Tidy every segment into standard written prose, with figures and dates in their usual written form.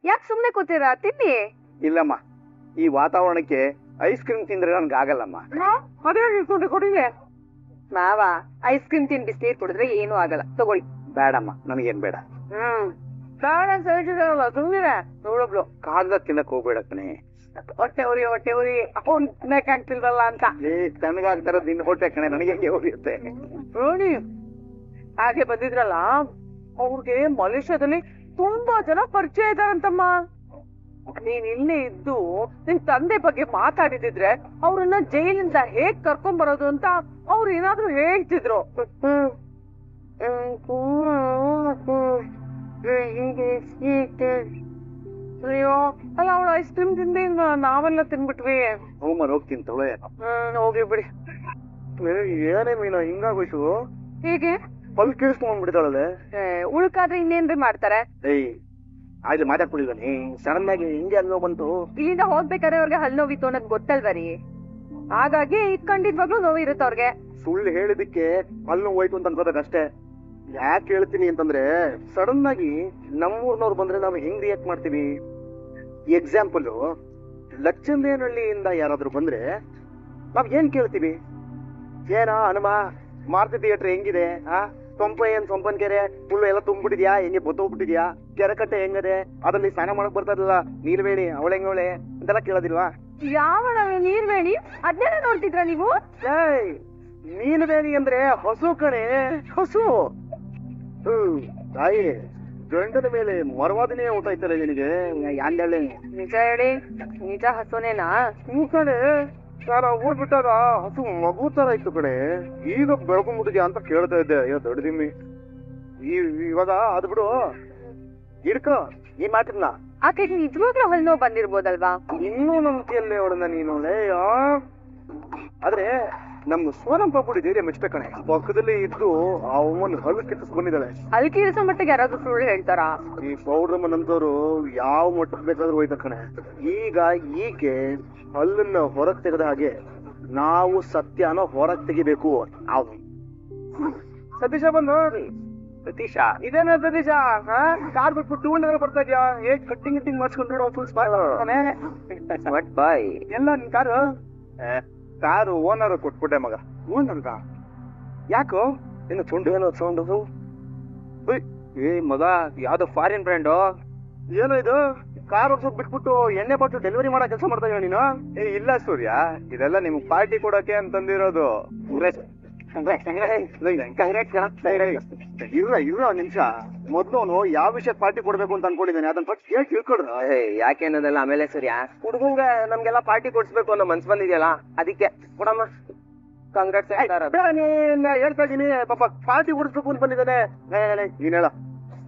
ಯಾಕೆ ಸುಮ್ನೆ ಕೂತೀರಾ? ತಿನ್ನಿ. ಇಲ್ಲಮ್ಮ, ಈ ವಾತಾವರಣಕ್ಕೆ ಐಸ್ ಕ್ರೀಮ್ ತಿಂದ್ರೆ ನನ್ಗೆ ಆಗಲ್ಲಮ್ಮ. ಅದೇ ಕೊಡಿಗೆ ಮಾವ, ಐಸ್ ಕ್ರೀಮ್ ತಿನ್ ಬಿಸಿನೀರ್ ಕುಡಿದ್ರೆ ಏನೂ ಆಗಲ್ಲ, ತಗೊಳ್ಳಿ. ಬೇಡಮ್ಮ, ನನಗೇನ್ ಬೇಡ. ಬೇಡ ಸರಿಸಿದಾರಲ್ಲ, ಸುಮ್ಮನೆ ನೋಡಬ್ಲು. ಕಾಗ್ದ ತಿನ್ನಕ್ ಹೋಗ್ಬೇಡ ಕಣೆ. ಹೊಟ್ಟೆ ಉರಿ ಅವ್ನ್ ತಿನ್ನಕ್ ಆಗ್ತಿಲ್ವಲ್ಲ ಅಂತ. ತನಗಾಗ್ತಾರ ನಿನ್ನ ಹೊಟ್ಟೆ ಕಣೆ, ನನಗೆ ಹೆಂಗೆ ಹೋಗಿರುತ್ತೆ ನೋಡಿ. ಹಾಗೆ ಬಂದಿದ್ರಲ್ಲ, ಅವ್ರಿಗೆ ಮಲೇಷ್ಯಾದಲ್ಲಿ ತುಂಬಾ ಜನ ಪರಿಚಯ ಇದಾರಂತಮ್ಮ. ನೀನ್ ಇಲ್ಲೇ ಇದ್ದು ನಿನ್ ತಂದೆ ಬಗ್ಗೆ ಮಾತಾಡಿದಿದ್ರೆ ಅವ್ರನ್ನ ಜೈಲಿಂದ ಹೇಗ್ ಕರ್ಕೊಂಡ್ ಬರೋದು ಅಂತ ಅವ್ರು ಏನಾದ್ರು ಹೇಳ್ತಿದ್ರು. ಅಯ್ಯೋ ಅಲ್ಲ, ಅವಳು ಐಸ್ ಕ್ರೀಮ್ ತಿಂದೆ, ನಾವೆಲ್ಲ ತಿನ್ಬಿಟ್ವಿ. ಹೋಗ್ತೀನಿ ತೊಳೆ. ಹೋಗ್ಲಿ ಬಿಡಿ. ಏನೇ ಮೀನು ಹಿಂಗಾಗೋಯ್ತು? ಹೀಗೆ ಪಲ್ ಕೇಳಿಸ್ಕೊಂಡ್ಬಿಡ್ತಾಳಲ್ಲ. ಉಳ್ಕಾದ್ರೆ ಇನ್ನೇನ್ರಿ ಮಾಡ್ತಾರೆ? ಆಯ್ತು, ಮಾತಾಡ್ಕೊಳಿಲ್ವನಿ. ಸಡನ್ ಆಗಿ ಹಿಂಗೆ ಅಲ್ಲೋ ಬಂತು. ಇಲ್ಲಿಂದ ಹೋಗ್ಬೇಕಾದ್ರೆ ಅವ್ರಿಗೆ ಹಲ್ ನೋವಿತ್ತು ಅನ್ನೋದು ಗೊತ್ತಲ್ವರಿ, ಹಾಗಾಗಿ ಖಂಡಿತವಾಗ್ಲೂ ನೋವು ಇರುತ್ತೆ ಅವ್ರಿಗೆ. ಸುಳ್ಳು ಹೇಳಿದಕ್ಕೆ ಹಲ್ಲು ಹೋಯ್ತು ಅಂತ ಅನ್ಕೋಬೇಕಷ್ಟೇ. ಯಾಕೆ ಹೇಳ್ತೀನಿ ಅಂತಂದ್ರೆ, ಸಡನ್ ಆಗಿ ನಮ್ಮೂರ್ನವ್ರು ಬಂದ್ರೆ ನಾವು ಹೆಂಗ್ ರಿಯಾಕ್ಟ್ ಮಾಡ್ತೀವಿ? ಎಕ್ಸಾಂಪಲ್, ಲಕ್ಷಂದೇನಹಳ್ಳಿಯಿಂದ ಯಾರಾದ್ರೂ ಬಂದ್ರೆ ನಾವ್ ಏನ್ ಕೇಳ್ತೀವಿ? ಏನ ಹನುಮ, ಮಾರುತಿ ಥಿಯೇಟರ್ ಹೆಂಗಿದೆ? ಸೊಂಪನ್ ಕೆರೆ ಫುಲ್ಲು ಎಲ್ಲ ತುಂಬಿಟ್ಟಿದ್ಯಾ? ಹೆಂಗೆ ಬತ್ತೋಗ್ಬಿಟ್ಟಿದ್ಯಾ? ಕೆರೆ ಕಟ್ಟೆ ಹೆಂಗದೆ? ಅದ್ರಲ್ಲಿ ಸ್ನಾನ ಮಾಡಕ್ ಬರ್ತಾ ಇರಲಿಲ್ಲ, ನೀರ್ವೇಣಿ ಅವಳೆಂಗವಳೆ ಅಂತೆಲ್ಲ ಕೇಳೋದಿಲ್ವಾ? ಯಾವ ನೀರ್ವೇಣಿ ಅದನ್ನೆಲ್ಲ ನೋಡ್ತಿದ್ರ ನೀವು? ನೀರ್ವೇಣಿ ಅಂದ್ರೆ ಹಸು ಕಣೆ, ಹಸು. ತಾಯಿ, ಗಂಡನ ಮೇಲೆ ಮರವಾದನೆ ಊಟ ಐತಲ್ಲ ನಿನಗೆ. ಯಾಂದೇಳಿ ನಿಜ ಹೇಳಿ, ನಿಜ ಹಸುನೇನಾ? ಕಣೆ, ನಾನು ಊರ್ ಬಿಟ್ಟಾಗ ಹಸು ಮಗು ತರ ಇತ್ತು ಕಣೆ. ಈಗ ಬೆಳ್ಕೊಂಡ್ಬಿಟ್ಟಿದ್ಯಾ ಅಂತ ಕೇಳ್ತಾ ಇದ್ದೆ. ಅಯ್ಯೋ ದೊಡ್ಡದಿಮ್ಮಿ, ಇವಾಗ ಅದ್ ಬಿಡು, ಹಿಡ್ಕೊ ಈ ಮಾತಿನ. ಆಕೆ ನಿಜವಾಗ್ಲೂ ಹಲ್ ನೋವು ಬಂದಿರ್ಬೋದಲ್ವಾ? ಇನ್ನೂ ನಂಬಿಕೆಯಲ್ಲೇ ಅವಳನ್ನ ನೀನು. ಆದ್ರೆ ನಮ್ ಸೋನಂ ಪಾಪುಡಿ ಧೈರ್ಯ ಮೆಚ್ಚಬೇಕು ಕಣೆ. ಪಕ್ಕದಲ್ಲಿ ಇದ್ದು ಅವನ್ ಹಲ್ಲು ಕಿತ್ತಿಸ್ ಬಂದಿದ್ದಾಳೆ. ಅಲ್ಲಿ ಕಿರಿಸೋ ಮಟ್ಟಿಗೆ ಯಾರಾದ್ರೂ ಸುಳ್ಳು ಹೇಳ್ತಾರಾ? ಈ ಪೌಡ್ರಮ್ಮನಂತವ್ರು ಯಾವ ಮಟ್ಟಕ್ಕೆ ಬೇಕಾದ್ರೂ ಹೋಯ್ತಾರ ಕಣೆ. ಈಗ ಈಕೆ ಹಲ್ಲನ್ನ ಹೊರಗ್ ತೆಗೆದ ಹಾಗೆ ನಾವು ಸತ್ಯನ ಹೊರಗ್ ತೆಗಿಬೇಕು. ಸತೀಶ ಬಂದು. ಸತೀಶ ಇದೇನ ಸತೀಶ? ಕಾರ್ ಬಿಟ್ಬಿಟ್ಟು 2 wheeler ಬರ್ತಾ ಇದ್ಯಾ? ಹೇಗ್ ಕಟ್ಟಿಂಗ್ ಗಿಟ್ಟಿಂಗ್ ಮಾಡ್ಸ್ಕೊಂಡು ನೋಡೋ ಫುಲ್ ಸ್ಪಾಟ್ ಬಾಯ್. ಎಲ್ಲ ನಿನ್ ಕಾರು ಓನರ್ ಕೊಟ್ಬಿಟ್ಟೆ ಮಗ. ಓನರ್ಗ ಯಾಕೋ? ಇನ್ನು ಸೌಂಡ್ ಏನೋ ಸೌಂಡು. ಏ ಮಗ, ಯಾವ್ದೋ ಫಾರಿನ್ ಬ್ರ್ಯಾಂಡು. ಏನೋ ಇದು? ಕಾರ್ ಓಡಿಸೋದ್ ಬಿಟ್ಬಿಟ್ಟು ಎಣ್ಣೆ ಬಾಟ್ಲು ಡೆಲಿವರಿ ಮಾಡೋ ಕೆಲಸ ಮಾಡ್ತಾ ಇದೀಯ ನೀನು? ಇಲ್ಲ ಸೂರ್ಯ, ಇದೆಲ್ಲ ನಿಮ್ಗೆ ಪಾರ್ಟಿ ಕೊಡೋಕೆ ಅಂತಂದಿರೋದು. ಇರೋ ನಿಮಿಷ, ಮೊದ್ಲು ಯಾವ ವಿಷಯಕ್ಕೆ ಪಾರ್ಟಿ ಕೊಡ್ಬೇಕು ಅಂತ ಅನ್ಕೊಂಡಿದ್ದಾನೆ ಅದನ್ನ ಫಸ್ಟ್ ಕೇಳಿ ತಿಳ್ಕೊಡ್ರ. ಯಾಕೆ ಅನ್ನೋದಲ್ಲ ಆಮೇಲೆ ಸೂರ್ಯ. ಹುಡುಗಂಗ ನಮ್ಗೆಲ್ಲ ಪಾರ್ಟಿ ಕೊಡ್ಸ್ಬೇಕು ಅನ್ನೋ ಮನ್ಸ್ ಬಂದಿದ್ಯಲ್ಲ, ಅದಕ್ಕೆ ಕೊಡಮ್ಮ. ಕಾಂಗ್ರೆಸ್ ಹೇಳ್ತಾ ಇದೀನಿ ಪಾಪ, ಪಾರ್ಟಿ ಕೊಡಿಸ್ಬೇಕು ಅಂತ ಬಂದಿದ್ದಾನೆ. ನೀನ್ ಹೇಳ,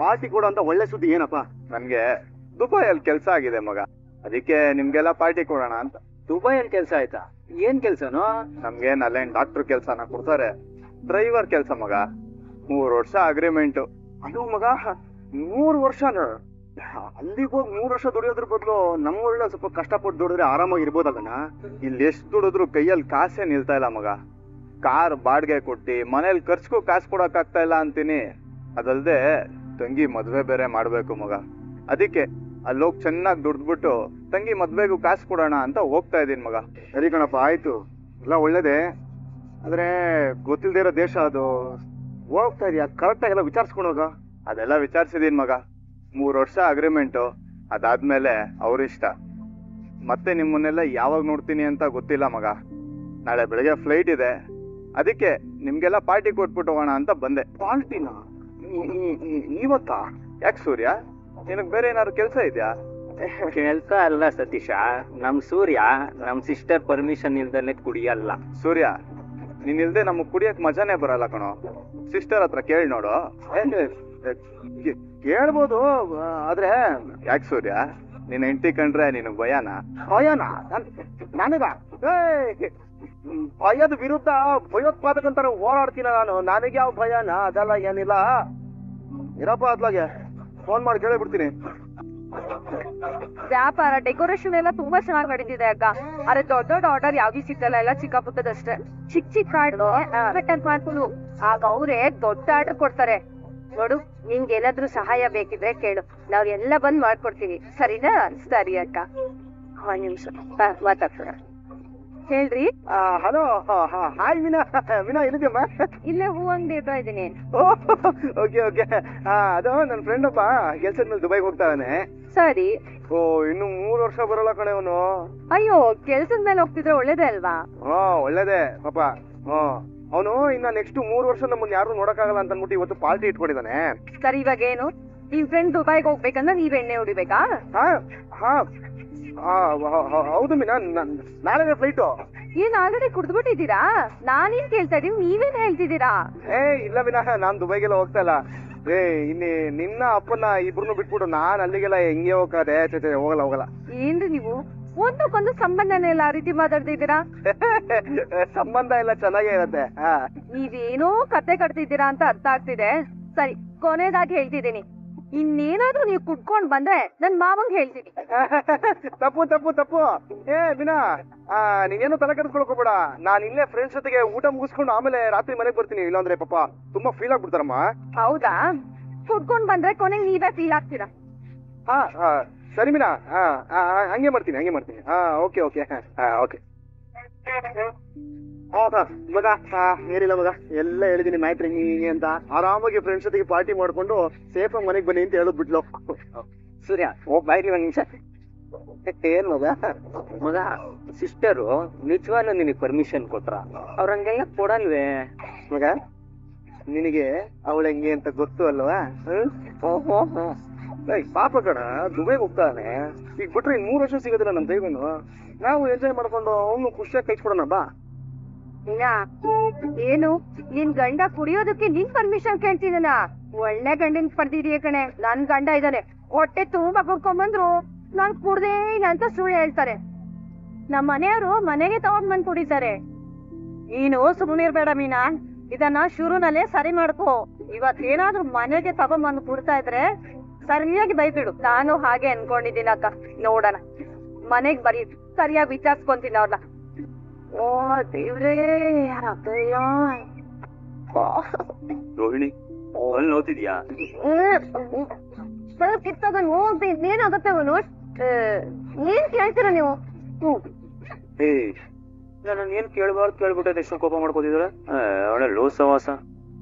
ಪಾರ್ಟಿ ಕೊಡೋ ಅಂತ ಒಳ್ಳೆ ಸುದ್ದಿ ಏನಪ್ಪಾ? ನನ್ಗೆ ದುಬೈಯಲ್ಲಿ ಕೆಲ್ಸ ಆಗಿದೆ ಮಗ, ಅದಕ್ಕೆ ನಿಮ್ಗೆಲ್ಲ ಪಾರ್ಟಿ ಕೊಡೋಣ ಅಂತ. ದುಬೈಯಲ್ಲಿ ಕೆಲ್ಸ ಆಯ್ತಾ? ಏನ್ ಕೆಲ್ಸನೋ? ನಮ್ಗೆ ಅಲ್ಲೇನ್ ಡಾಕ್ಟರ್ ಕೆಲ್ಸನ ಕೊಡ್ತಾರೆ, ಡ್ರೈವರ್ ಕೆಲ್ಸ ಮಗ. 3 ವರ್ಷ ಅಗ್ರಿಮೆಂಟ್. ಅದು ಮಗ 3 ವರ್ಷ. ಅಲ್ಲಿಗೆ ಹೋಗಿ 3 ವರ್ಷ ದುಡಿಯೋದ್ರ ಬದಲು ನಮ್ಮೂರಲ್ಲ ಸ್ವಲ್ಪ ಕಷ್ಟಪಟ್ಟು ದುಡಿದ್ರೆ ಆರಾಮಾಗಿರ್ಬೋದಲ್ಲಣ್ಣ. ಇಲ್ಲಿ ಎಷ್ಟು ದುಡಿದ್ರು ಕೈಯಲ್ಲಿ ಕಾಸೇ ನಿಲ್ತಾ ಇಲ್ಲ ಮಗ. ಕಾರ್ ಬಾಡಿಗೆ ಕೊಟ್ಟಿ ಮನೇಲಿ ಖರ್ಚಿಗೂ ಕಾಸು ಕೊಡಕ್ ಆಗ್ತಾ ಇಲ್ಲ ಅಂತೀನಿ. ಅದಲ್ದೆ ತಂಗಿ ಮದ್ವೆ ಬೇರೆ ಮಾಡ್ಬೇಕು ಮಗ, ಅದಕ್ಕೆ ಅಲ್ಲೋಗಿ ಚೆನ್ನಾಗಿ ದುಡ್ದ್ಬಿಟ್ಟು ತಂಗಿ ಮದ್ವೆಗೂ ಕಾಸು ಕೊಡೋಣ ಅಂತ ಹೋಗ್ತಾ ಇದೀನಿ ಮಗ. ಸರಿ ಕಣಪ್ಪ, ಆಯ್ತು, ಎಲ್ಲ ಒಳ್ಳೇದೇ. ಆದ್ರೆ ಗೊತ್ತಿಲ್ದೇ ಇರೋ ದೇಶ ಅದು. ಹೋಗ್ತಾ ಇದೀಯ, ಕರೆಕ್ಟಾಗಿ ಎಲ್ಲ ವಿಚಾರಿಸ್ಕೊಂಡೋಗ. ಅದೆಲ್ಲ ವಿಚಾರಿಸಿದೀನಿ ಮಗ. 3 ವರ್ಷ ಅಗ್ರಿಮೆಂಟು, ಅದಾದ್ಮೇಲೆ ಅವ್ರಿಷ್ಟ. ಮತ್ತೆ ನಿಮ್ಮನ್ನೆಲ್ಲ ಯಾವಾಗ ನೋಡ್ತೀನಿ ಅಂತ ಗೊತ್ತಿಲ್ಲ ಮಗ. ನಾಳೆ ಬೆಳಗ್ಗೆ ಫ್ಲೈಟ್ ಇದೆ, ಅದಕ್ಕೆ ನಿಮ್ಗೆಲ್ಲ ಪಾರ್ಟಿ ಕೊಟ್ಬಿಟ್ಟು ಹೋಗೋಣ ಅಂತ ಬಂದೆ. ಪಾರ್ಟಿನ ಇವತ್ತ? ಯಾಕೆ ಸೂರ್ಯ, ನಿನಗ್ ಬೇರೆ ಏನಾದ್ರು ಕೆಲಸ ಇದೆಯಾ? ಕೆಲ್ಸ ಅಲ್ಲ ಸತೀಶ, ನಮ್ ಸೂರ್ಯ ನಮ್ ಸಿಸ್ಟರ್ ಪರ್ಮಿಷನ್ ಇಲ್ದಲೆ ಕುಡಿಯಲ್ಲ. ಸೂರ್ಯ, ನೀನ್ ಇಲ್ದೆ ನಮಗ್ ಕುಡಿಯಕ್ ಮಜಾನೇ ಬರಲ್ಲ ಕಣೋ. ಸಿಸ್ಟರ್ ಹತ್ರ ಕೇಳಿ ನೋಡು. ಕೇಳ್ಬೋದು, ಆದ್ರೆ ಯಾಕೆ ಸೂರ್ಯ, ನಿನ್ ಹೆಂಡತಿ ಕಂಡ್ರೆ ನಿನಗ್ ಭಯನಾ? ಭಯನ ನನಗ? ಭಯದ ವಿರುದ್ಧ ಭಯೋತ್ಪಾದಕಂತಾರ ಹೋರಾಡ್ತೀನ ನಾನು. ನನಗೆ ಯಾವ ಭಯನ? ಅದೆಲ್ಲ ಏನಿಲ್ಲ. ಇರಪ್ಪ, ಅದ್ಲಾಗೆ ಫೋನ್ ಮಾಡಿ ಕೇಳಿಬಿಡ್ತೀನಿ. ವ್ಯಾಪಾರ ಡೆಕೋರೇಷನ್ ಎಲ್ಲ ತುಂಬಾ ಚೆನ್ನಾಗಿ ನಡೀತಿದೆ ಅಕ್ಕ. ಆದ್ರೆ ದೊಡ್ಡ ದೊಡ್ಡ ಆರ್ಡರ್ ಯಾವ್ದು ಸಿಗ್ತಲ್ಲ, ಎಲ್ಲ ಚಿಕ್ಕ ಪುಟ್ಟದಷ್ಟೇ. ಚಿಕ್ಕ ಚಿಕ್ಕ ಆರ್ಡರ್ ಮಾಡ್ಕೊಂಡು ಆಗ ಅವ್ರೆ ದೊಡ್ಡ ಆರ್ಡರ್ ಕೊಡ್ತಾರೆ. ನೋಡು ನಿನ್ಗೆ ಏನಾದ್ರೂ ಸಹಾಯ ಬೇಕಿದ್ರೆ ಕೇಳು ನಾವ್ ಎಲ್ಲ ಬಂದ್ ಮಾಡ್ಕೊಡ್ತೀವಿ ಸರಿನಾ? ಸರಿ ಅಕ್ಕ. ಒಂದ್ ನಿಮಿಷ ಮಾತಾಡ್ಸೋಣ. ಹೇಳ್ರಿ. ಹಲೋ, ಹಾಯ್ ಮೀನಾ. ಮೀನಾ ಎಲ್ಲಿದ್ಯಮ್ಮ? ಇಲ್ಲೇ ಹೂ ಅಂಗಡಿ ಇರ್ತಾ ಇದೀನಿ. Okay okay. ಅದು ನನ್ನ ಫ್ರೆಂಡ್ ಒಬ್ಬ ಕೆಲ್ಸದ ಮೇಲೆ ದುಬೈಗೆ ಹೋಗ್ತಾನೆ. ಸರಿ. ಓ, ಇನ್ನು 3 ವರ್ಷ ಬರಲ್ಲ ಕಣೆ ಅವನು. ಅಯ್ಯೋ, ಕೆಲ್ಸದ ಮೇಲೆ ಹೋಗ್ತಿದ್ರೆ ಒಳ್ಳೇದೇ ಅಲ್ವಾ? ಒಳ್ಳೇದೇ ಪಾಪ. ಅವನು ಇನ್ನ ನೆಕ್ಸ್ಟ್ 3 ವರ್ಷ ನಮ್ಮನ್ನ ಯಾರು ನೋಡಕ್ಕಾಗಲ್ಲ ಅಂತ ಅನ್ಬಿಟ್ಟು ಇವತ್ತು ಪಾರ್ಟಿ ಇಟ್ಕೊಂಡಿದ್ದಾನೆ. ಸರಿ, ಇವಾಗ ಏನು ನಿಮ್ ಫ್ರೆಂಡ್ ದುಬೈಗೆ ಹೋಗ್ಬೇಕಂದ್ರೆ ನೀವ್ ಎಣ್ಣೆ ಹೊಡಿಬೇಕಾ? ಹೌದು ಮೀನಾ, ನಾಳೆ ಫ್ಲೈಟು. ಏನ್ ಆಲ್ರೆಡಿ ಕುಡ್ದ್ಬಿಟ್ಟಿದ್ದೀರಾ? ನಾನೇನ್ ಕೇಳ್ತಾ ಇದೀನಿ, ನೀವೇನ್ ಹೇಳ್ತಿದ್ದೀರಾ? ಇಲ್ಲ ಮೀನಾ, ನಾನ್ ದುಬೈಗೆಲ್ಲ ಹೋಗ್ತಾ ಇಲ್ಲ. ಇನ್ನಿ ನಿನ್ನ ಅಪ್ಪನ ಇಬ್ರು ಬಿಟ್ಬಿಟ್ಟು ನಾನ್ ಅಲ್ಲಿಗೆಲ್ಲ ಹೆಂಗೆ ಹೋಗದೆ? ಹೋಗಲ್ಲ. ಏನ್ರಿ ನೀವು ಒಂದಕ್ಕೊಂದು ಸಂಬಂಧನೇ ಇಲ್ಲ ಆ ರೀತಿ ಮಾತಾಡ್ತಿದ್ದೀರಾ? ಸಂಬಂಧ ಎಲ್ಲ ಚೆನ್ನಾಗೇ ಇರತ್ತೆ. ನೀವೇನೋ ಕತೆ ಕಟ್ತಿದ್ದೀರಾ ಅಂತ ಅರ್ಥ ಆಗ್ತಿದೆ. ಸರಿ, ಕೊನೆದಾಗಿ ಹೇಳ್ತಿದ್ದೀನಿ, ಇನ್ನೇನಾದ್ರೂ ನೀವು ಕುಡ್ಕೊಂಡ್ ಬಂದ್ರೆ ನನ್ ಮಾವಂಗ್ ಹೇಳ್ತೀನಿ. ತಪ್ಪು. ಮೀನಾ, ನೀನೇನು ತಲೆ ಕೆಡಿಸ್ಕೊಳ್ಕೋಬೇಡ. ನಾನ್ ಇಲ್ಲೇ ಫ್ರೆಂಡ್ಸ್ ಜೊತೆಗೆ ಊಟ ಮುಗಿಸ್ಕೊಂಡು ಆಮೇಲೆ ರಾತ್ರಿ ಮನೆಗ್ ಬರ್ತೀನಿ. ಇಲ್ಲಾಂದ್ರೆ ಪಾಪ ತುಂಬಾ ಫೀಲ್ ಆಗ್ಬಿಡ್ತಾರಮ್ಮ. ಹೌದಾ? ಕುಡ್ಕೊಂಡ್ ಬಂದ್ರೆ ಕೊನೆಗೆ ನೀವೇ ಫೀಲ್ ಆಗ್ತೀರಾ. ಸರಿ ಮೀನಾ, ಹಂಗೆ ಮಾಡ್ತೀನಿ. ಓಕೆ. ಮಗ, ಏನಿಲ್ಲ ಮಗ, ಎಲ್ಲ ಹೇಳಿದೀನಿ ಮ್ಯಾಟ್ರಿ ಹಿಂಗೆ ಅಂತ. ಆರಾಮಾಗಿ ಫ್ರೆಂಡ್ಸ್ ಜೊತೆಗೆ ಪಾರ್ಟಿ ಮಾಡ್ಕೊಂಡು ಸೇಫ್ ಆಗಿ ಮನೆಗ್ ಬನ್ನಿ ಅಂತ ಹೇಳೋದ್ ಬಿಟ್ಲು. ಸೂರ್ಯ, ಬಾಯ್ರಿ ಒಂದ್ ನಿಮಿಷ. ಏನ್ ಮಗ, ಸಿಸ್ಟರು ನಿಜವಾಗ್ಲೂ ನಿನಗೆ ಪರ್ಮಿಷನ್ ಕೊಟ್ರ? ಅವ್ರ ಹಂಗೆಲ್ಲ ಕೊಡಲ್ವೇ? ಮಗ, ನಿನಗೆ ಅವಳ ಹೆಂಗೆ ಅಂತ ಗೊತ್ತು ಅಲ್ವಾ? ಪಾಪ ಕಣ, ದುಬೈಗೆ ಹೋಗ್ತಾನೆ. ಈಗ ಬಿಟ್ರೆ ಇನ್ 3 ವರ್ಷ ಸಿಗೋದಿಲ್ಲ ನಮ್ ದೈವನು. ನಾವು ಎಂಜಾಯ್ ಮಾಡ್ಕೊಂಡು ಅವನು ಖುಷಿಯಾಗಿ ಕೈಸ್ಕೊಡೋಣ ಬಾ. ಏನು ನಿನ್ ಗಂಡ ಕುಡಿಯೋದಕ್ಕೆ ನಿನ್ ಪರ್ಮಿಷನ್ ಕೇಳ್ತಿದ್ದಾನ? ಒಳ್ಳೆ ಗಂಡನ್ ಪಡೆದಿದೀಯ ಕಣೆ. ನನ್ ಗಂಡ ಇದ್ದಾನೆ, ಹೊಟ್ಟೆ ತುಂಬಾ ಕುಡ್ಕೊಂಡ್ಬಂದ್ರು ನಾನ್ ಕುಡ್ದೇ ಇಲ್ಲ ಅಂತ ಸುಳ್ಳು ಹೇಳ್ತಾರೆ. ನಮ್ ಮನೆಯವರು ಮನೆಗೆ ತಗೊಂಡ್ ಬಂದ್ ಕುಡಿತಾರೆ. ನೀನು ಸುಮ್ಮನಿರ್ಬೇಡ ಮೀನಾ, ಇದನ್ನ ಶುರುನಲ್ಲೇ ಸರಿ ಮಾಡ್ಕೋ. ಇವತ್ತೇನಾದ್ರೂ ಮನೆಗೆ ತಗೊಂಡ್ಬಂದು ಕುಡ್ತಾ ಇದ್ರೆ ಸರಿಯಾಗಿ ಬೈಬಿಡು. ನಾನು ಹಾಗೆ ಅನ್ಕೊಂಡಿದ್ದೀನಿ ಅಕ್ಕ. ನೋಡೋಣ, ಮನೆಗ್ ಬರೀ ಸರಿಯಾಗಿ ವಿಚಾರಿಸ್ಕೊಂತೀನಿ ಅವ್ರನ್ನ. ಓ ದೇವ್ರೇ, ರೋಹಿಣಿ, ಅಲ್ಲಿ ನೋಡ್ತಿದ್ಯಾ? ಸ್ವಲ್ಪ ಕಿತ್ತೋಗನ್ ಹೋಗ್ತೀನಿ. ಏನಾಗುತ್ತೆ ಅವನು? ಏನ್ ಕೇಳ್ತೀರ ನೀವು? ನಾನು ಏನ್ ಕೇಳ್ಬಿಟ್ಟೆ ಎಷ್ಟು ಕೋಪ ಮಾಡ್ಕೋತಿದ್ರ? ಒಳ್ಳೆ ಲೋ ಸವಾಸ.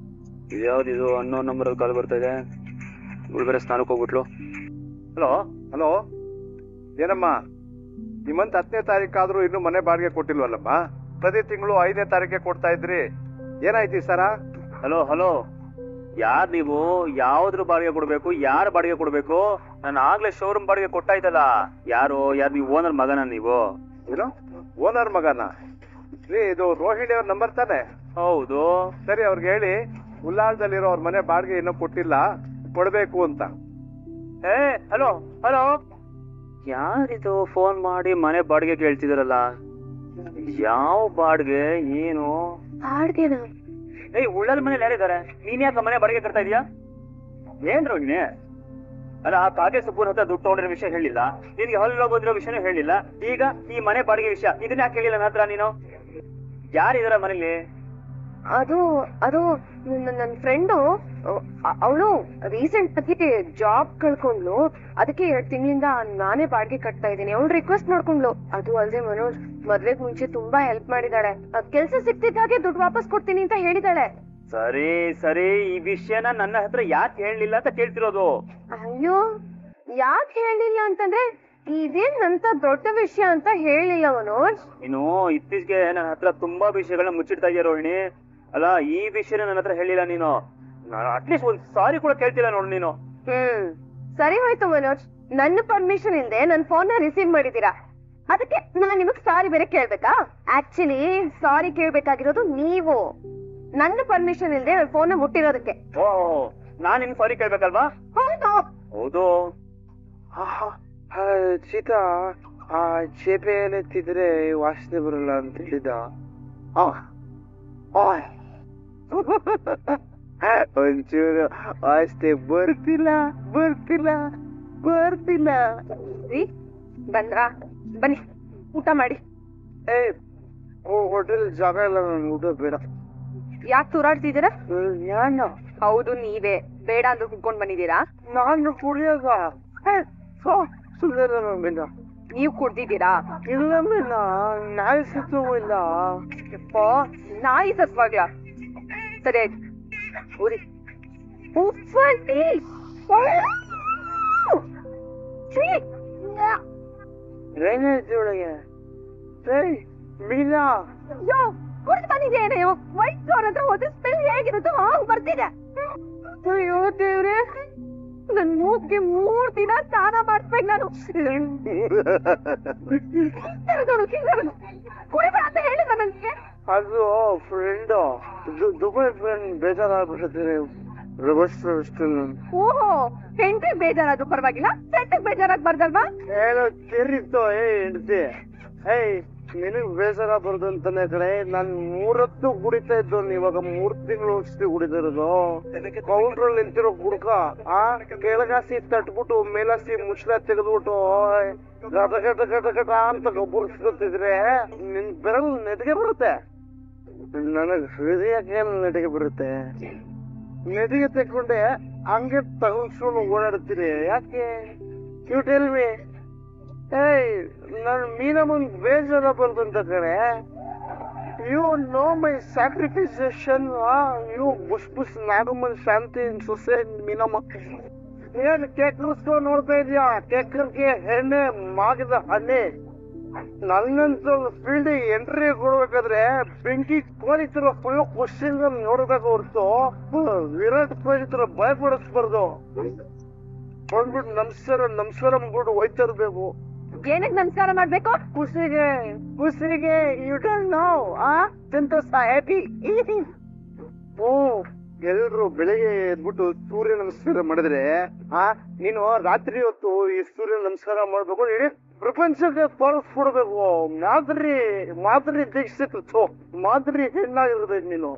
ಇದ್ಯಾವ್ದಿದು ಅನ್ನೋ ನಂಬರ್ ಕಾಲ್ ಬರ್ತಾ ಇದೆ. ಇವಳು ಬೇರೆ ಸ್ನಾನಕ್ಕೆ ಹೋಗ್ಬಿಟ್ಲು. ಹಲೋ, ಏನಮ್ಮ, ಈ ಮಂತ್ 10ನೇ ತಾರೀಕಾದ್ರೂ ಇನ್ನು ಮನೆ ಬಾಡಿಗೆ ಕೊಟ್ಟಿಲ್ವಲ್ಲಮ್ಮ? ಪ್ರತಿ ತಿಂಗಳು 5ನೇ ತಾರೀಕೆ ಕೊಡ್ತಾ ಇದ್ರಿ, ಏನಾಯ್ತು ಸರ? ಹಲೋ, ಯಾರ್ ನೀವು? ಯಾವ್ದ್ರ ಬಾಡಿಗೆ ಕೊಡ್ಬೇಕು? ಯಾರು ಬಾಡಿಗೆ ಕೊಡ್ಬೇಕು? ನಾನು ಆಗ್ಲೇ ಶೋರೂಮ್ ಬಾಡಿಗೆ ಕೊಟ್ಟಾಯ್ತಲ್ಲ. ಯಾರು ನೀವು? ಓನರ್ ಮಗನ ನೀವು? ಏನು ಓನರ್ ಮಗನ? ಇದು ರೋಹಿಣಿ ಅವ್ರ ನಂಬರ್ ತಾನೆ? ಹೌದು. ಸರಿ, ಅವ್ರಿಗೆ ಹೇಳಿ ಉಲ್ಲಾಳದಲ್ಲಿರೋ ಅವ್ರ ಮನೆ ಬಾಡಿಗೆ ಇನ್ನೂ ಕೊಟ್ಟಿಲ್ಲ, ಕೊಡ್ಬೇಕು ಅಂತ. ಹಲೋ, ಯಾರಿದು ಫೋನ್ ಮಾಡಿ ಮನೆ ಬಾಡಿಗೆ ಕೇಳ್ತಿದಾರಲ್ಲ? ಯಾವ ಬಾಡಿಗೆ? ಏನು ಬಾಡ್ಗೆನಾ? ಉಳ್ಳಲ್ ಮನೇಲಿ ಯಾರಿದ್ದಾರೆ? ನೀನ್ ಯಾಕೆ ಮನೆ ಬಾಡಿಗೆ ಕಟ್ತಾ ಇದೀಯಾ? ಏನ್ ರೋಹಿಣಿ? ಅಲ್ಲ, ಆ ಕಾಗೆ ಸುಬ್ಬನ ಹತ್ರ ದುಡ್ಡು ತಗೊಂಡಿರೋ ವಿಷಯ ಹೇಳಿಲ್ಲ, ನಿನ್ಗೆ ಹೊಲ ಬಂದಿರೋ ವಿಷಯನೂ ಹೇಳಿಲ್ಲ. ಈಗ ಈ ಮನೆ ಬಾಡಿಗೆ ವಿಷಯ ಇದನ್ನ ಯಾಕೆ ಹೇಳಿಲ್ಲ ನನ್ನ ಹತ್ರ ನೀನು? ಯಾರಿದಾರ ಮನೇಲಿ? ಅದು ನನ್ನ ಫ್ರೆಂಡು. ಅವಳು ರೀಸೆಂಟ್ ಆಗಿ ಜಾಬ್ ಕಳ್ಕೊಂಡ್ಲು. ಅದಕ್ಕೆ 2 ತಿಂಗಳಿಂದ ನಾನೇ ಬಾಡಿಗೆ ಕಟ್ತಾ ಇದ್ದೀನಿ. ಅವಳು ರಿಕ್ವೆಸ್ಟ್ ಮಾಡ್ಕೊಂಡ್ಲು. ಅದು ಅಲ್ದೆ ಮನೋಜ್ ಮದ್ವೆಗ್ ಮುಂಚೆ ತುಂಬಾ ಹೆಲ್ಪ್ ಮಾಡಿದಾಳೆ. ಕೆಲ್ಸ ಸಿಕ್ತಿದ್ದ ಹಾಗೆ ದುಡ್ಡು ವಾಪಸ್ ಕೊಡ್ತೀನಿ ಅಂತ ಹೇಳಿದಾಳೆ. ಸರಿ, ಈ ವಿಷಯನ ನನ್ನ ಹತ್ರ ಯಾಕೆ ಹೇಳಲಿಲ್ಲ ಅಂತ ಕೇಳ್ತಿರೋದು. ಅಯ್ಯೋ, ಯಾಕೆ ಹೇಳಿಲ್ಲ ಅಂತಂದ್ರೆ ಇದೇನಂತ ದೊಡ್ಡ ವಿಷಯ ಅಂತ ಹೇಳಿಲ್ಲ ಮನೋಜ್. ನೀನು ಇತ್ತೀಚೆಗೆ ನನ್ನ ಹತ್ರ ತುಂಬಾ ವಿಷಯಗಳನ್ನ ಮುಚ್ಚಿಡ್ತಾ ಇದೆಯಾ ರೋಹಿಣಿ? ಅಲ್ಲ, ಈ ವಿಷಯನ ನನ್ನ ಹತ್ರ ಹೇಳಿಲ್ಲ ನೀನು. ಅಟ್ಲೀಸ್ಟ್ ಒಂದ್ ಸಾರಿ ಕೂಡ ಕೇಳ್ತಿಲ್ಲ ನೋಡು ನೀನು. ಸರಿ ಹೋಯ್ತು ಮನೋಜ್, ನನ್ನ ಪರ್ಮಿಷನ್ ಇಲ್ದೆ ನನ್ ಫೋನ್ ರಿಸೀವ್ ಮಾಡಿದೀರಾ, ಅದಕ್ಕೆ ನಾನ್ ನಿಮಗ್ ಸಾರಿ ಬೇರೆ ಕೇಳ್ಬೇಕಾ? ಆಕ್ಚುಲಿ ಸಾರಿ ಕೇಳ್ಬೇಕಾಗಿರೋದು ನೀವು, ನನ್ನ ಪರ್ಮಿಷನ್ ಇಲ್ದೆ ನನ್ ಫೋನ್ ಮುಟ್ಟಿರೋದಕ್ಕೆ. ನಾನ್ ನಿನ್ ಸಾರಿ ಕೇಳ್ಬೇಕಲ್ವಾ? ಹೌದು. ಸೀತಾ, ಆ ಚೇಪೆ ಏನೆತ್ತಿದ್ರೆ ವಾಸನೆ ಬರಲ್ಲ ಅಂತ ಹೇಳಿದ. ಒಂಚೂರು ಅಷ್ಟೇ ಬರ್ತಿಲ್ಲ. ಬಂದ್ರಾ? ಬನ್ನಿ ಊಟ ಮಾಡಿ. ಹೋಟೆಲ್ ಜಾಗ ಇಲ್ಲ, ನನ್ ಊಟ ಬೇಡ. ಯಾಕೆ ತೂರಾಡ್ತಿದ್ದೀರಾ? ಹೌದು ನೀವೇ. ಬೇಡ ಅಂದ್ರೂ ಕುಡ್ಕೊಂಡ್ ಬಂದಿದ್ದೀರಾ? ನಾನು ಕುಡಿಯೋದ ಸುಂದರ ಮೀನ. ನೀವ್ ಕುಡ್ದಿದ್ದೀರಾ? ಇಲ್ಲ ಮೀನ, ನಾಯಿ ಸತ್ತು ಇಲ್ಲ. ನಾಯಿ ಸತ್ವಾಗ್ಲ? ಸರಿ ಆಯ್ತು, ಊರಿ. ಉಪ್ಪಟ್ಟಿ ಏನಾಯ್ತು ಒಳಗೆ? ಮೀನಾ ಕುಡ್ದು ಬಂದಿದ್ದೇನೆ. ವೈಟ್ ಫ್ಲೋರ್ ಹತ್ರ ಹೋದ್ರೆ ಸ್ಮೆಲ್ ಹೇಗಿರುತ್ತೋ ಹಾಗೆ ಬರ್ತಿದೆ. ಅಯ್ಯೋ ದೇವ್ರೆ, ನನ್ ಮೂಗ್ಗೆ 3 ದಿನ ಸ್ನಾನ ಮಾಡಿಸ್ಬೇಕು ನಾನು. ಕುಡಿಬೇಡ ಅಂತ ಹೇಳಿದ ನನ್ಗೆ. ಅದು ಫ್ರೆಂಡ್, ದುಬೈ ಫ್ರೆಂಡ್ ಬೇಜಾರಾಗ್ಬಿಟ್ಟಿದೆ. ಓಹೋ, ಹೆಂಡ್ರಿ ಬೇಜಾರಾದ್ರು ಪರವಾಗಿಲ್ಲ, ಸೆಟ್ಟಿಗೆ ಬೇಜಾರಾಗ್ಬಾರ್ದಲ್ವಾ? ಏನೋ ತಿರಿತ್ತು ಹೆಂಡ್ತಿ. ನಿನಗ್ ಬೇಜಾರಾಗ್ಬಾರ್ದು ಅಂತಾನೆ ಕಡೆ ನಾನ್ 3 ಹೊತ್ತು ಕುಡಿತಾ ಇದ್ದು. ಇವಾಗ 3 ತಿಂಗಳು ಅಷ್ಟೇ ಕುಡಿದಿರೋದು. ಕೌಂಟ್ರಲ್ಲಿ ನಿಂತಿರೋ ಕುಡ್ಕ ಕೆಳಗಾಸಿ ತಟ್ಬಿಟ್ಟು ಮೇಲಾಸಿ ಮುಚ್ಚಳ ತೆಗೆದ್ಬಿಟ್ಟು ಗಟ ಗಟ ಗಟ ಗಟ ಅಂತ ಗೊಬ್ಬರಿಸ್ಕೊತಿದ್ರೆ ನಿನ್ ಬೆರಳು ನೆಟ್ಗೆ ಬರುತ್ತೆ. ನನಗ್ ಹೃದಯಕ್ಕೆ ನೆಟ್ಗೆ ಬರುತ್ತೆ. ನೆಟಿಗೆ ತೆಕ್ಕೊಂಡೆ ಹಂಗೆ ತಗೊಂಡ್ಸ್ಕೊಂಡು ಓಡಾಡ್ತೀನಿ. ಯಾಕೆ ಯು ಟೆಲ್ ಮಿ? ನಾನು ಮೀನ ಮುಂದ್ ಬೇಜಾರಾಗ್ಬಾರ್ದು ಅಂತ ಕಡೆ. You know my sacrificisation. You ಬುಷ್ ಬುಷ್ ನಾಗಮ್ಮನ್ ಶಾಂತಿ ಸೊಸೆ ಮೀನಮ್ಮ. ಏನ್ ಕೆಕ್ಕರ್ಸ್ಕೊಂಡು ನೋಡ್ತಾ ಇದೀಯಾ? ಕೆಕ್ಕರ್ಗೆ ಎಣ್ಣೆ ಮಾಗಿದ ಹಣ್ಣೆ. ನನ್ನಂತ ಫೀಲ್ಡ್ ಎಂಟ್ರಿ ಕೊಡ್ಬೇಕಾದ್ರೆ ಬೆಂಕಿ ಕೋಳಿ ತರ ಫುಲ್ ಕ್ವಶನ್ ನೋಡ್ಬೇಕು ಹೊರತು ವಿರಾಟ್ ಕೊಹ್ಲಿ ತರ ಭಯಪಡಿಸ್ಬಾರ್ದು. ಬಂದ್ಬಿಟ್ಟು ನಮಸ್ಕಾರ ಅಂದ್ಬಿಟ್ಟು ಹೋಯ್ತಾ ಇರ್ಬೇಕು. ಏನಕ್ಕೆ ನಮಸ್ಕಾರ ಮಾಡ್ಬೇಕು? ಖುಷಿಗೆ ಯು ಡೋಂಟ್ ನೋ. ಸಂತೋಷ, ಹ್ಯಾಪಿ. ಎಲ್ರು ಬೆಳಿಗ್ಗೆ ಎದ್ಬಿಟ್ಟು ಸೂರ್ಯ ನಮಸ್ಕಾರ ಮಾಡಿದ್ರೆ ನೀನು ರಾತ್ರಿ ಹೊತ್ತು ಈ ಸೂರ್ಯ ನಮಸ್ಕಾರ ಮಾಡ್ಬೇಕು. ಇಡೀ ಪ್ರಪಂಚಕ್ಕೆ ತೋರಿಸ್ಬಿಡ್ಬೇಕು. ಮಾದರಿ ದೀಕ್ಷಿತು, ಮಾದರಿ ಹೆಣ್ಣಾಗಿರ್ಬೇಕು ನೀನು.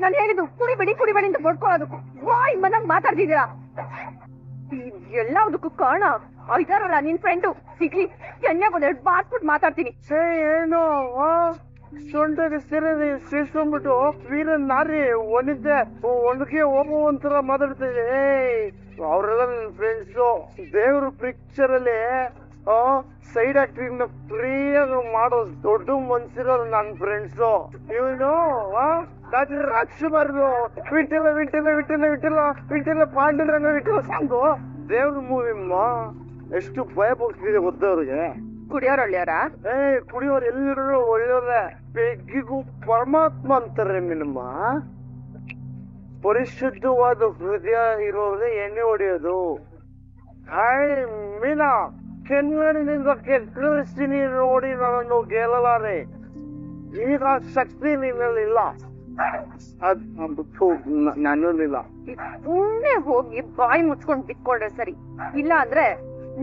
ನಾನು ಹೇಳಿದ್ದು ಕುಡಿಬೇಡಿ ಅಂತ ಬಡ್ಕೊಳ್ಳೋದಕ್ಕೂ ವಾಯ್ ಮನಾಗ್ ಮಾತಾಡ್ತಿದ್ದೀರಾ? ಎಲ್ಲದಕ್ಕೂ ಕಾರಣ ಇದಾರಲ್ಲ ನಿನ್ ಫ್ರೆಂಡು ಸಿಗ್ಲಿ ಚೆನ್ನಾಗ್ ಒಂದೆರಡು ಬಾರ್ಸ್ಬಿಟ್ಟು ಮಾತಾಡ್ತೀನಿ. ಏನು ಸೊಂಟಗೆ ಸೇರಿ ಸೇರ್ಸ್ಕೊಂಡ್ಬಿಟ್ಟು ವೀರ ನಾರಿ ಒಣಗೆ ಹೋಗೋ ಒಂಥರ ಮಾತಾಡ್ತಿದೆ. ಅವರೆಲ್ಲ ನನ್ನ ಫ್ರೆಂಡ್ಸು. ದೇವ್ರ ಪಿಕ್ಚರ್ ಅಲ್ಲಿ ಸೈಡ್ ಆಕ್ಟಿಂಗ್ ಫ್ರೀಯಾಗಿ ಮಾಡೋ ದೊಡ್ಡ ಮನ್ಸಿರೋರು ನನ್ನ ಫ್ರೆಂಡ್ಸು. ಇವನು ಡಾಕ್ಟರ್ ರಾಜ್ಕುಮಾರ್ ವಿಠಲ ವಿಠಲ ವಿಠಲ ವಿಠಲ ವಿಠಲ ಪಾಂಡುರಂಗ ವಿಠಲ ಸಾಂಗು ದೇವ್ರ ಮೂವಿಮ್ಮ. ಎಷ್ಟು ಭಯ ಪಡ್ತಿದೆ ಗೊತ್ತವ್ರಿಗೆ. ಕುಡಿಯೋರು ಒಳ್ಳೆಯವರ? ಕುಡಿಯೋರು ಎಲ್ಲರೂ ಒಳ್ಳೆಯವ್ರೆ. ಬೆಗ್ಗಿಗೂ ಪರಮಾತ್ಮ ಅಂತಾರೆ ಮಿನಮ್ಮ. ಪರಿಶುದ್ಧವಾದ ಹೃದಯ ಇರೋದೇ ಎಣ್ಣೆ ಹೊಡೆಯೋದು. ಮೀನಾ, ಕೆನ್ನಡಿನಿಂದ ಕೆಕ್ಕಳಿಸ್ತೀನಿ ನೋಡಿ ನನ್ನನ್ನು ಗೆಲ್ಲಲಾರೆ. ಈಗ ಶಕ್ತಿ ನಿನ್ನಲ್ಲಿಲ್ಲ. ನನ್ನಲ್ಲಿಲ್ಲ. ಸುಮ್ನೆ ಹೋಗಿ ಬಾಯಿ ಮುಚ್ಕೊಂಡ್ ಬಿಟ್ಕೊಂಡ್ರೆ ಸರಿ. ಇಲ್ಲ ಅಂದ್ರೆ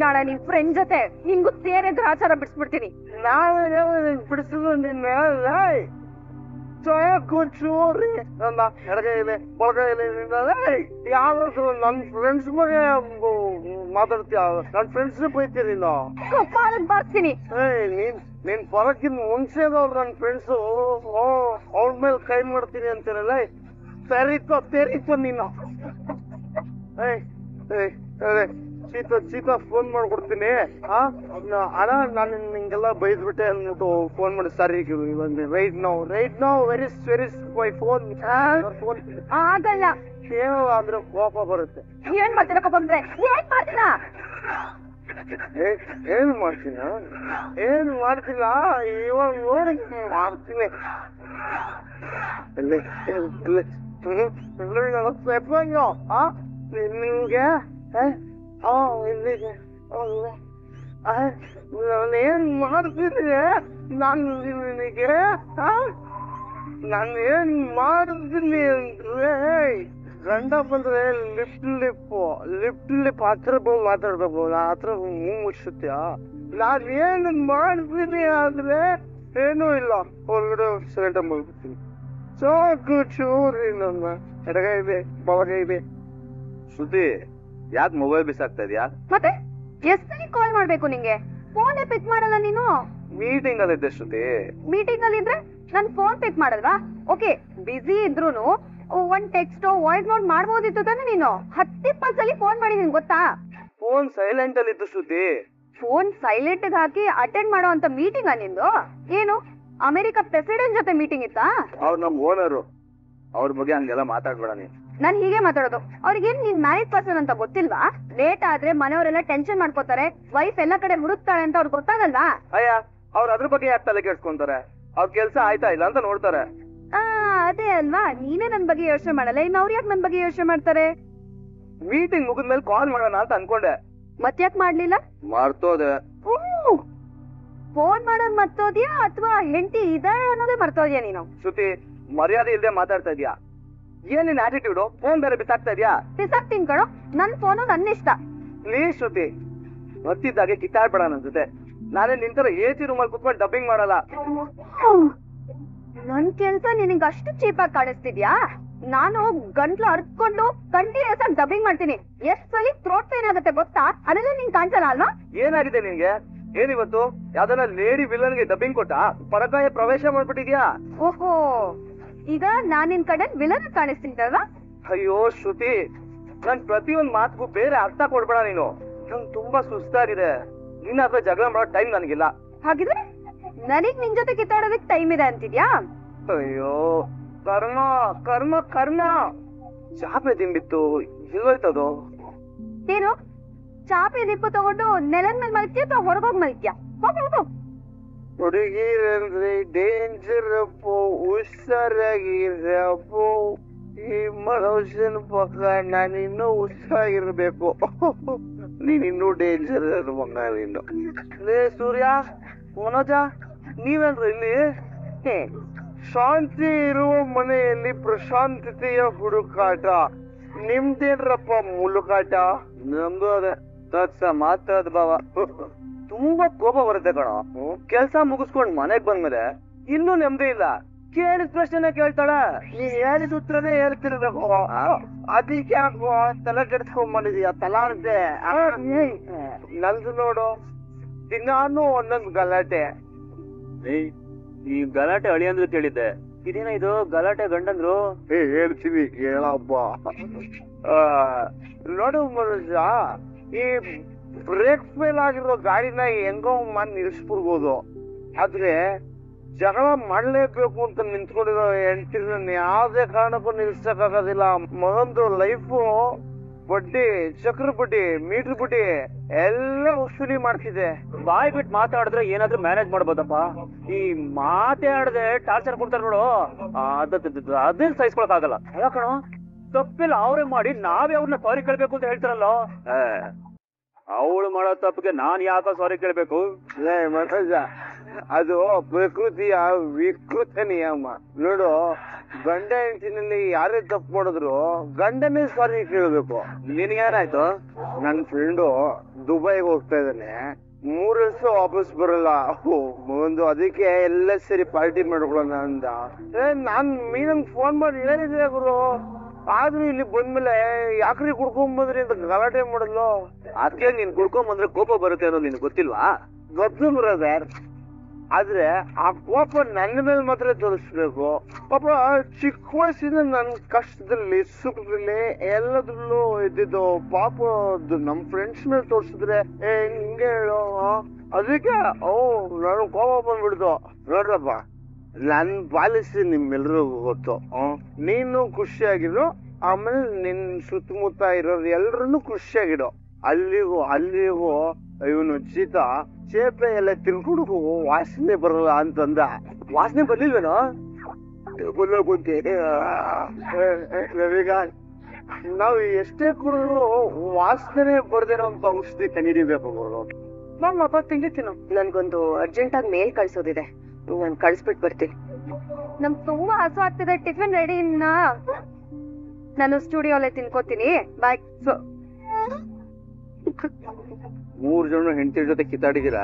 ನಾಳೆ ನಿಮ್ ಫ್ರೆಂಡ್ ಜೊತೆ ನಿಮ್ಗೂ ಸೇರೆ ಗ್ರಾಚಾರ ಬಿಡಿಸ್ಬಿಡ್ತೀನಿ. ನಾಳೆ ಬಿಡಿಸಿದ್ರು ನಿನ್ನ ಕೂಚೂರಿ ನನ್ನ ಎಡಗೈಲೆ ಒಳಗೈಲೆ ಯಾವ್ದು ನನ್ ಫ್ರೆಂಡ್ಸ್ ಬಗ್ಗೆ ಮಾತಾಡ್ತೀಯ? ನನ್ ಫ್ರೆಂಡ್ಸ್ ಬೈತೀರಿ ಬರ್ತೀನಿ. ನೀನ್ ಬರಕ್ಕಿಂತ ಮುಂಚೆದವ್ರು ನನ್ ಫ್ರೆಂಡ್ಸು ಅವ್ರ ಮೇಲೆ ಕೈ ಮಾಡ್ತೀನಿ ಅಂತೀರಲ್ಲ. ತೆರೀತೋ ನೀನು. ಚೀತಾ ಫೋನ್ ಮಾಡ್ಕೊಡ್ತೀನಿ. ಅಣ್ಣ ನಾನು ನಿಂಗೆಲ್ಲ ಬೈದ್ಬಿಟ್ಟೆ ಅಂದ್ಬಿಟ್ಟು ಫೋನ್ ಮಾಡಿ. ಸಾರಿ right now very my phone. ಆಗಲ್ಲ. ಏನೋ ಅಂದ್ರೆ ಕೋಪ ಬರುತ್ತೆ. ಏನ್ ಮಾಡ್ತೀರ? ಕೋಪ ಬಂದ್ರೆ ಏನ್ ಮಾಡ್ತೀನ ಇವಾಗ ನೋಡಿ ಮಾಡ್ತೀನಿ. ನಿಮ್ಗೆ ನಾನೇನ್ ಮಾಡ್ತೀನಿ? ನಾನು ಏನ್ ಮಾಡ್ತೀನಿ ಅಂದ್ರೆ ಗಂಡ ಬಂದ್ರೆ ಲಿಫ್ಟ್ ಹತ್ರ ಬಂದು ಮಾತಾಡ್ಬೇಕು. ನಾ ಹತ್ರ ಮುಚ್ಚುತ್ತೀಯ? ನಾನೇನ್ ಮಾಡ್ತೀನಿ ಅಂದ್ರೆ ಏನೂ ಇಲ್ಲ, ಹೊರಗಡೆ ಸೈಲೆಂಟ್ ಮಾಡ್ಬಿಡ್ತೀನಿ. ಸಾಕು ಚೂರಿ ನನ್ನ ಎಡಗೈ ಇದೆ ಬಲಗೈ ಇದೆ. ಶ್ರುತಿ, ಯಾಕೆ ಮೊಬೈಲ್ ಬಿಸಾಕ್ತಾ ಇದೀಯಾ? ಮತ್ತೆ ಎಷ್ಟೇ ಕಾಲ್ ಮಾಡ್ಬೇಕು ನಿಂಗೆ? ಫೋನ್ ಪಿಕ್ ಮಾಡಲ್ಲ ನೀನು. ಮೀಟಿಂಗ್ ಅಲ್ಲಿ ಇದ್ದೆ ಶ್ರುತಿ. ಮೀಟಿಂಗ್ ಅಲ್ಲಿ ಇದ್ರೆ ನನ್ ಫೋನ್ ಪಿಕ್ ಮಾಡಲ್ವಾ? ಓಕೆ, ಬಿಸಿ ಇದ್ರೂನು ಒಂದ್ ಟೆಕ್ಸ್ಟ್ ವಾಯ್ಸ್ ನೋಟ್ ಮಾಡ್ಬೋದಿತ್ತು ತಾನೆ ನೀನು 10-20 ಸಲ ಫೋನ್ ಮಾಡಿದೀನಿ ಗೊತ್ತಾ. ಫೋನ್ ಸೈಲೆಂಟ್ ಅಲ್ಲಿ ಇತ್ತು ಶ್ರುತಿ. ಫೋನ್ ಸೈಲೆಂಟ್ ಹಾಕಿ ಅಟೆಂಡ್ ಮಾಡೋ ಅಂತ ಮೀಟಿಂಗ್ ನಿಂದು? ಏನು ಅಮೆರಿಕ ಪ್ರೆಸಿಡೆಂಟ್ ಜೊತೆ ಮೀಟಿಂಗ್ ಇತ್ತಾ? ಅವ್ರು ನಮ್ ಓನರು, ಅವ್ರ ಬಗ್ಗೆ ಹಂಗೆಲ್ಲ ಮಾತಾಡ್ಬೇಡ ನೀನ್. ನಾನ್ ಹೀಗೆ ಮಾತಾಡೋದು. ಅವ್ರಿಗೇನ್ ನೀನ್ ಮ್ಯಾರೇಜ್ ಪರ್ಸನ್ ಅಂತ ಗೊತ್ತಿಲ್ವಾ? ಲೇಟ್ ಆದ್ರೆ ಮನೆಯವರೆಲ್ಲ ಟೆನ್ಷನ್ ಮಾಡ್ಕೋತಾರೆ, ವೈಫ್ ಎಲ್ಲ ಕಡೆ ಹುಡುಕ್ತಾಳೆ ಅಂತ ಅವ್ರಿಗೆ ಗೊತ್ತಾಗಲ್ವಾ? ಅಯ್ಯ, ಅವ್ರ ಅದ್ರ ಬಗ್ಗೆ ಯಾಕೆ ತಲೆ ಕೆಡ್ಸ್ಕೊಂತಾರೆ? ಅವ್ರ ಕೆಲ್ಸ ಆಯ್ತಾ ಇಲ್ಲ ಅಂತ ನೋಡ್ತಾರೆ. ಅದೇ ಅಲ್ವಾ, ನೀನೇ ನನ್ ಬಗ್ಗೆ ಯೋಚನೆ ಮಾಡಲ್ಲ, ಇನ್ನು ಅವ್ರು ಯಾಕೆ ನನ್ ಬಗ್ಗೆ ಯೋಚನೆ ಮಾಡ್ತಾರೆ? ಮೀಟಿಂಗ್ ಮುಗಿದ್ಮೇಲೆ ಕಾಲ್ ಮಾಡೋಣ ಅಂತ ಅನ್ಕೊಂಡೆ. ಮತ್ತ್ಯಾಕ್ ಮಾಡ್ಲಿಲ್ಲ? ಮರ್ತೋದೆ. ಫೋನ್ ಮಾಡೋದ್ ಮರ್ತೋದ್ಯಾ ಅಥವಾ ಹೆಂಡತಿ ಇದಾರೆ ಅನ್ನೋದೇ ಮರ್ತೋದ್ಯಾ ನೀನು? ಶ್ರುತಿ, ಮರ್ಯಾದೆ ಇಲ್ದೆ ಮಾತಾಡ್ತಾ ಇದ್ಯಾ? ಏನ್ ನಿನ್ ಆಟಿಟ್ಯೂಡ್? ಫೋನ್ ಬೇರೆ ಬಿಸಾಕ್ತಾ ಇದ್ಯಾ? ಬಿಸಾಕ್ತೀನಿ ಕಣೋ, ನನ್ ಫೋನು ನನ್ನ ಇಷ್ಟ. ಪ್ಲೀಸ್ ಶ್ರುತಿ, ಬರ್ತಿದ್ದಾಗೆ ಕಿತ್ತಾಡ್ಬೇಡ ನನ್ ಜೊತೆ. ನಾನೇ ನಿಂತರ ಎಸಿ ರೂಮಲ್ಲಿ ಕುತ್ಕೊಂಡು ಡಬ್ಬಿಂಗ್ ಮಾಡಲ್ಲ. ನನ್ ಕೆಲ್ಸ ನಿನಗ್ ಅಷ್ಟು ಚೀಪಾಗಿ ಕಾಣಿಸ್ತಿದ್ಯಾ? ನಾನು ಗಂಟ್ಲು ಅರ್ಕೊಂಡು ಕಂಟಿನ್ಯೂಸ್ ಆಗಿ ಡಬ್ಬಿಂಗ್ ಮಾಡ್ತೀನಿ. ಎಷ್ಟ್ ಸಲ ಥ್ರೋಟ್ ಪೇನ್ ಆಗುತ್ತೆ ಗೊತ್ತಾ? ಅದೆಲ್ಲ ನಿಂಗ್ ಕಾಣಿಸಲ್ಲ ಅಲ್ವಾ? ಏನಾಗಿದೆ ನಿನ್ಗೆ? ಏನಿವತ್ತು ಯಾವ್ದನ್ನ ಲೇಡಿ ವಿಲನ್ಗೆ ಡಬ್ಬಿಂಗ್ ಕೊಟ್ಟ ಪರಕಾಯ ಪ್ರವೇಶ ಮಾಡ್ಬಿಟ್ಟಿದ್ಯಾ? ಓಹೋ, ಈಗ ನಾನ್ ನಿನ್ ಕಡೆ ವಿಲನ್ ಕಾಣಿಸ್ತಿದ್ದಲ್ವಾ? ಅಯ್ಯೋ ಶ್ರುತಿ, ನನ್ ಪ್ರತಿಯೊಂದ್ ಮಾತಿಗೂ ಬೇರೆ ಅರ್ಥ ಕೊಡ್ಬೇಡ ನೀನು. ನಂಗ್ ತುಂಬಾ ಸುಸ್ತಾಗಿದೆ. ನಿನ್ನ ಹತ್ರ ಜಗಳ ಮಾಡೋ ಟೈಮ್ ನನಗಿಲ್ಲ. ಹಾಗಿದ್ರೆ ನನಗ್ ನಿನ್ ಜೊತೆ ಕಿತ್ತಾಡೋದಕ್ ಟೈಮ್ ಇದೆ ಅಂತಿದ್ಯಾ? ಅಯ್ಯೋ ಕರ್ಮ ಕರ್ಮ ಕರ್ಮ. ಚಾಪೆ ದಿಂಬಿತ್ತು, ಎಲ್ಲೋಯ್ತದು? ಏನು ಚಾಪೆ ದಿಪ್ಪು ತಗೊಂಡು ನೆಲದ ಮೇಲೆ ಮಲ್ಕ್ಯ ಅಥವಾ ಹೊರಗೋಗ್ ಮಲ್ಕ್ಯ? ಹೋಗು. ಹುಡುಗಿರಂದ್ರೆ ಡೇಂಜರ್ ಅಪ್ಪು, ಹುಷಾರಾಗಿರಪ್ಪು. ಈ ಮನುಷ್ಯನ ಪಕ್ಕ ನಾನಿನ್ನೂ ಹುಷಾರಾಗಿರ್ಬೇಕು. ನೀನಿನ್ನೂ ಡೇಂಜರ್ ಮಗ ನೀನು. ಲೇ ಸೂರ್ಯ, ಮನೋಜ, ನೀವೇನ್ರಿ ಇಲ್ಲಿ? ಶಾಂತಿ ಇರುವ ಮನೆಯಲ್ಲಿ ಪ್ರಶಾಂತತೆಯ ಹುಡುಕಾಟ. ನಿಮ್ದೇನ್ರಪ್ಪ ಮುಳುಕಾಟ? ನಮ್ದು ಅದೇ ತತ್ಸ ಮಾತಾಡ್ ಬಾವ. ತುಂಬಾ ಕೋಪ ಬರುತ್ತೆ ಕಣ. ಕೆಲ್ಸ ಮುಗಿಸ್ಕೊಂಡ್ ಮನೆಗ್ ಬಂದ್ಮೇಲೆ ಇನ್ನೂ ನೆಮ್ಮದಿ ಇಲ್ಲ. ಕೇಳಿದ ಪ್ರಶ್ನೆ ಕೇಳ್ತಾಳ. ನೀ ಹೇಳಿದ ಉತ್ತರನೇ ಹೇಳ್ತಿರ್ಬೇಕು. ಅದಕ್ಕೆ ಯಾಕೋ ತಲೆ ಕೆಡ್ಸ್ಕೊಂಡ್ ಬಂದಿದೀಯ? ತಲಾರ್ದೆ ನಂದು ನೋಡು, ದಿನಾನು ಒಂದೊಂದ್ ಗಲಾಟೆ. ಈ ಗಲಾಟೆ ಅಳಿ ಅಂದ್ರೆ ಕೇಳಿದ್ದೆ, ಇದೇನ ಇದು ಗಲಾಟೆ ಗಂಡಂದ್ರು? ಹೇಳ್ತೀವಿ ಕೇಳಪ್ಪ. ನೋಡು ಮನುಷ್ಯ, ಈ ಬ್ರೇಕ್ ಫೇಲ್ ಆಗಿರೋ ಗಾಡಿನ ಹೆಂಗೋ ಮಾಡಿ ನಿಲ್ಸ್ಬಿಡ್ಬೋದು. ಆದ್ರೆ ಜಗಳ ಮಾಡ್ಲೇಬೇಕು ಅಂತ ನಿಂತ್ಕೊಂಡಿರೋ ಹೆಂಡತಿನ ಯಾವ್ದೇ ಕಾರಣಕ್ಕೂ ನಿಲ್ಸಕ್ಕಾಗೋದಿಲ್ಲ. ಮಗಂದು ಲೈಫು ಬಡ್ಡಿ, ಚಕ್ರ ಬಡ್ಡಿ, ಮೀಟರ್ ಬಡ್ಡಿ ಎಲ್ಲ ವಸೂಲಿ ಮಾಡ್ತಿದೆ. ಬಾಯ್ ಬಿಟ್ಟು ಮಾತಾಡಿದ್ರೆ ಏನಾದ್ರೂ ಮ್ಯಾನೇಜ್ ಮಾಡ್ಬೋದಪ್ಪ. ಈ ಮಾತೇ ಆಡದೆ ಟಾರ್ಚರ್ ಕೊಡ್ತಾರೆ ನೋಡು, ಅದನ್ನ ಸಹಿಸ್ಕೊಳಕ್ ಆಗಲ್ಲ. ಅಲ್ಲ ಕಣೋ, ತಪ್ಪಿಲ್ಲ ಅವರೇ ಮಾಡಿ ನಾವೇ ಅವ್ರನ್ನ ಸಾರಿ ಕೇಳ್ಬೇಕು ಅಂತ ಹೇಳ್ತಾರಲ್ಲ. ಅವಳು ಮಾಡೋ ತಪ್ಪಿಗೆ ನಾನ್ ಯಾಕ ಸಾರಿ ಕೇಳ್ಬೇಕು? ಮನೋಜ, ಅದು ಪ್ರಕೃತಿಯ ವಿಕೃತ ನಿಯಮ. ನೋಡು, ಗಂಡ ಹೆಂಡತಿನಲ್ಲಿ ಯಾರೇ ತಪ್ಪು ಮಾಡಿದ್ರು ಗಂಡನೇ ಸಾರಿ ಕೇಳ್ಬೇಕು. ನಿನ್ಗೇನಾಯ್ತು? ನನ್ ಫ್ರೆಂಡು ದುಬೈಗೆ ಹೋಗ್ತಾ ಇದ್ದಾನೆ, 3 ವರ್ಷ ವಾಪಸ್ ಬರಲ್ಲ. ಒಂದು ಅದಕ್ಕೆ ಎಲ್ಲ ಸೇರಿ ಪಾರ್ಟಿ ಮಾಡ್ಕೊಳ್ಳೋಣ ಅಂದ. ನಾನ್ ಮೀನಂಗ್ ಫೋನ್ ಮಾಡಿ ಹೇಳಿದೆ ಗುರು, ಆದ್ರೂ ಇಲ್ಲಿ ಬಂದ್ಮೇಲೆ ಯಾಕ್ರಿ ಕುಡ್ಕೊಂಡ್ ಬಂದ್ರಿ ಅಂತ ಗಲಾಟೆ ಮಾಡಲು. ಅದಕ್ಕೆ ನೀನ್ ಕುಡ್ಕೊಂಡ್ ಬಂದ್ರೆ ಕೋಪ ಬರುತ್ತೆ ಅನ್ನೋದು ನಿನ್ಗೆ ಗೊತ್ತಿಲ್ವಾ? ಗೊತ್ತು ಬ್ರದರ್, ಆದ್ರೆ ಆ ಕೋಪ ನನ್ನ ಮೇಲೆ ಮಾತ್ರ ತೋರಿಸ್ಬೇಕು. ಪಾಪ ಚಿಕ್ಕ ವಯಸ್ಸಿನ ನನ್ ಕಷ್ಟದಲ್ಲಿ ಸುಖದಲ್ಲಿ ಎಲ್ಲದ್ರಲ್ಲೂ ಇದ್ದಿದ್ದು ಪಾಪ ನಮ್ ಫ್ರೆಂಡ್ಸ್ ಮೇಲೆ ತೋರ್ಸಿದ್ರೆ ಹಿಂಗೆ ಹೇಳೋ. ಅದಕ್ಕೆ ನಾನು ಕೋಪ ಬಂದ್ಬಿಡ್ತು. ನೋಡ್ರಪ್ಪ, ನನ್ ಪಾಲಿಸಿ ನಿಮ್ಮೆಲ್ರಿಗೂ ಗೊತ್ತು. ನೀನು ಖುಷಿಯಾಗಿರು, ಆಮೇಲೆ ನಿನ್ ಸುತ್ತಮುತ್ತ ಇರೋರು ಎಲ್ರನ್ನೂ ಖುಷಿಯಾಗಿಡು. ಅಲ್ಲಿಗೂ ಇವನು ಚೀತ ಚೇಪೆ ಎಲ್ಲ ತಿಳ್ಕೊಂಡು ವಾಸನೆ ಬರಲ್ಲ ಅಂತಂದ. ವಾಸನೆ ಬರ್ಲಿಲ್ವೇನೋ? ನಾವು ಎಷ್ಟೇ ಕುಡಿದ್ರು ವಾಸನೆ ಬರ್ದೇನೋ ಅಂತ ಔಷಧಿ ಕಂಡಿಡಿಬೇಕು. ನಮ್ಮಪ್ಪ ತಿಂಡಿತೀನು. ನನ್ಗೊಂದು ಅರ್ಜೆಂಟ್ ಆಗಿ ಮೇಲ್ ಕಳ್ಸೋದಿದೆ, ನಾನು ಕಳ್ಸ್ಬಿಟ್ಟು ಬರ್ತೀನಿ. ನಮ್ಗೆ ತುಂಬಾ ಹಸು ಆಗ್ತಿದೆ, ಟಿಫಿನ್ ರೆಡಿ. ನಾನು ಸ್ಟುಡಿಯೋಲ್ಲೇ ತಿನ್ಕೋತೀನಿ. ಬಾಯ್. 3 ಜನ ಹೆಂಡತಿ ಜೊತೆ ಕಿತ್ತಾಡಿದೀರಾ?